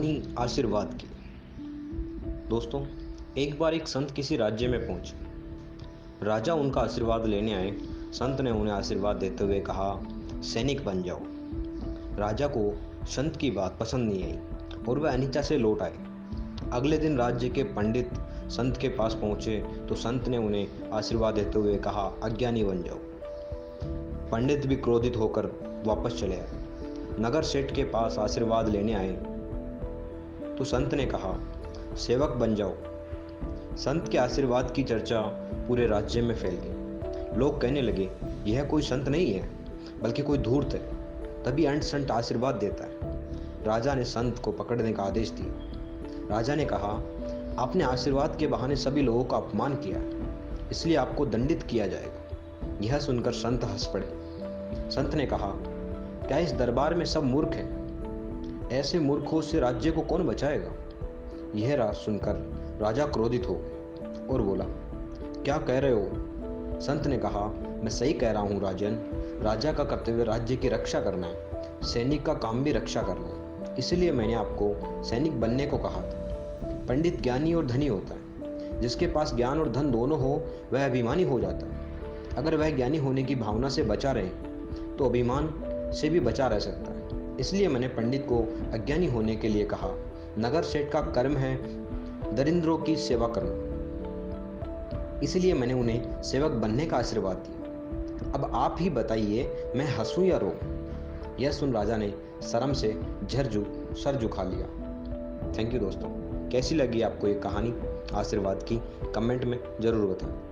कहानी आशीर्वाद की। दोस्तों, एक बार एक संत किसी राज्य में पहुंचे। राजा उनका आशीर्वाद लेने आए। संत ने उन्हें आशीर्वाद देते हुए कहा, सैनिक बन जाओ। राजा को संत की बात पसंद नहीं आई और वह अनिच्छा से लौट आए। अगले दिन राज्य के पंडित संत के पास पहुंचे तो संत ने उन्हें आशीर्वाद देते हुए कहा, अज्ञानी बन जाओ। पंडित भी क्रोधित होकर वापस चले आए। नगर सेठ के पास आशीर्वाद लेने आए तो संत ने कहा, सेवक बन जाओ। संत के आशीर्वाद की चर्चा पूरे राज्य में फैल गई। लोग कहने लगे, यह कोई संत नहीं है बल्कि कोई धूर्त है, तभी अंट संत आशीर्वाद देता है। राजा ने संत को पकड़ने का आदेश दिया। राजा ने कहा, आपने आशीर्वाद के बहाने सभी लोगों का अपमान किया है, इसलिए आपको दंडित किया जाएगा। यह सुनकर संत हंस पड़े। संत ने कहा, क्या इस दरबार में सब मूर्ख हैं? ऐसे मूर्खों से राज्य को कौन बचाएगा? यह राज सुनकर राजा क्रोधित हो गए और बोला, क्या कह रहे हो? संत ने कहा, मैं सही कह रहा हूँ राजन। राजा का कर्तव्य राज्य की रक्षा करना है, सैनिक का काम भी रक्षा करना है। इसलिए मैंने आपको सैनिक बनने को कहा था। पंडित ज्ञानी और धनी होता है। जिसके पास ज्ञान और धन दोनों हो वह अभिमानी हो जाता है। अगर वह ज्ञानी होने की भावना से बचा रहे तो अभिमान से भी बचा रह सकता है। इसलिए मैंने पंडित को अज्ञानी होने के लिए कहा। नगर सेठ का कर्म है दरिद्रों की सेवा करना, इसलिए मैंने उन्हें सेवक बनने का आशीर्वाद दिया। अब आप ही बताइए, मैं हंसूं या रो? यह सुन राजा ने शर्म से सर झुका लिया। थैंक यू दोस्तों। कैसी लगी आपको ये कहानी आशीर्वाद की? कमेंट में ज़रूर बताएं।